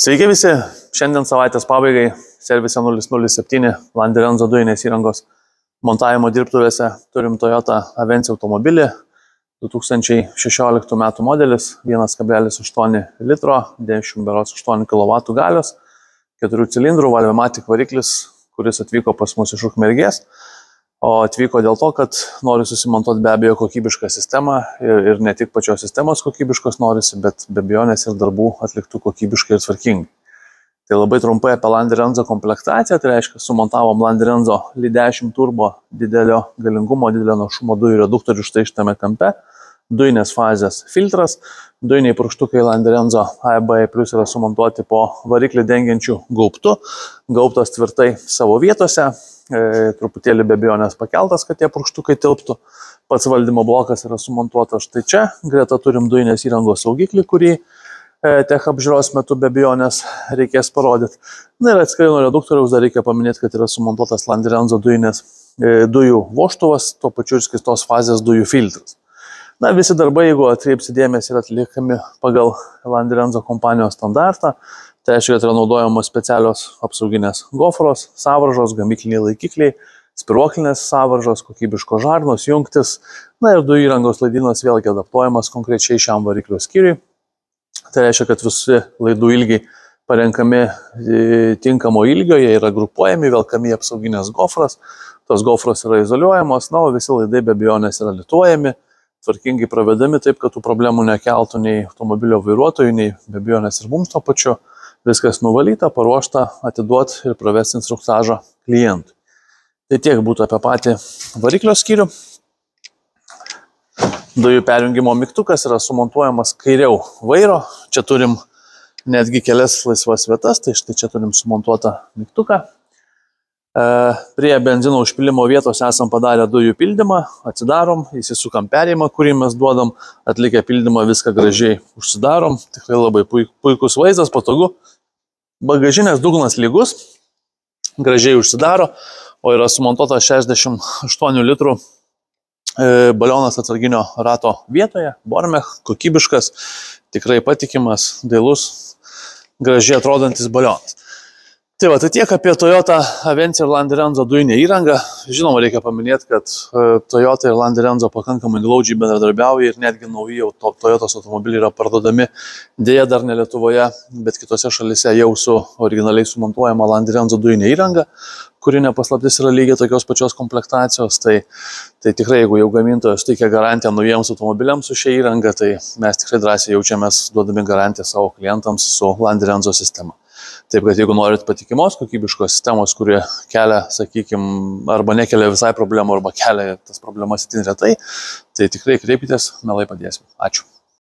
Sveiki visi, šiandien savaitės pabaigai servise 007 Landi Renzo dujinės įrangos montavimo dirbtuvėse turim Toyota Avensis automobilį, 2016 metų modelis, 1,8 litro, 98 kW galios, 4 cilindrų, Valvematic variklis, kuris atvyko pas mus iš Ukmergės. O atvyko dėl to, kad nori susimontuoti be abejo kokybišką sistemą ir ne tik pačios sistemos kokybiškos norisi, bet be abejonės ir darbų atliktų kokybiškai ir tvarkingai. Tai labai trumpai apie Landi Renzo komplektaciją, tai reiškia sumontavom Landi Renzo Li10 turbo didelio galingumo, didelio našumo dujų reduktorių štai šitame kampe, dujinės fazės filtras, dujiniai purkštukai Landi Renzo AEB Plus yra sumontuoti po variklį dengiančių gaubtų, gaubtas tvirtai savo vietose. Truputėlį be abejonės pakeltas, kad tie purkštukai tilptų. Pats valdymo blokas yra sumontuotas štai čia. Greta turim dujinės įrangos saugiklį, kurį tech apžiūros metu be abejonės reikės parodyti. Na ir atskirai nuo reduktoriaus dar reikia paminėti, kad yra sumontuotas Landi Renzo dujų vožtuvas, tuo pačiu ir skystos fazės dujų filtras. Na, visi darbai, jeigu atkreipsi dėmesį, yra atliekami pagal Landi Renzo kompanijos standartą. Tai reiškia, kad yra naudojamos specialios apsauginės gofros, sąvaržos, gamykliniai laikikliai, spiruoklinės sąvaržos, kokybiškos žarnos, jungtis. Na ir dujų įrangos laidynas vėlgi adaptuojamas konkrečiai šiam variklio skyriui. Tai reiškia, kad visi laidų ilgiai parenkami tinkamo ilgio, jie yra grupuojami, velkami į apsauginės gofras. Tos gofros yra izoliuojamos, na, o visi laidai be abejonės yra lituojami, tvarkingai pravedami taip, kad tų problemų nekeltų nei automobilio vairuotojų, nei be abejonės ir mums to pačiu. Viskas nuvalyta, paruošta, atiduot ir pravesti instruktažą klientui. Tai tiek būtų apie patį variklio skyrių. Dujų perjungimo mygtukas yra sumontuojamas kairiau vairo. Čia turim netgi kelias laisvas vietas, tai štai čia turim sumontuotą mygtuką. Prie benzino užpilimo vietos esam padarę dujų pildymą, atsidarom, įsisukam perėjimą, kurį mes duodam, atlikę pildymą viską gražiai užsidarom. Tikrai labai puikus vaizdas, patogu. Bagažinės dugnas lygus, gražiai užsidaro, o yra sumontuotas 68 litrų balionas atsarginio rato vietoje, Bormech, kokybiškas, tikrai patikimas, dailus, gražiai atrodantis balionas. Tai va, tai tiek apie Toyota Avensis ir Landi Renzo dujinę įrangą. Žinoma, reikia paminėti, kad Toyota ir Landi Renzo pakankamai glaudžiai bendradarbiauja ir netgi nauji Toyotos automobiliai yra parduodami, dėja dar ne Lietuvoje, bet kitose šalyse jau su originaliai sumontuojama Landi Renzo dujinė įranga, kuri nepaslaptis yra lygiai tokios pačios komplektacijos. Tai tikrai, jeigu jau gamintojas teikia garantiją naujiems automobiliams su šia įranga, tai mes tikrai drąsiai jaučiamės duodami garantiją savo klientams su Landi Renzo sistema. Taip, kad jeigu norit patikimos, kokybiškos sistemos, kurie kelia, sakykime, arba nekelia visai problemų, arba kelia tas problemas itin retai, tai tikrai kreipkitės, mielai padėsim. Ačiū.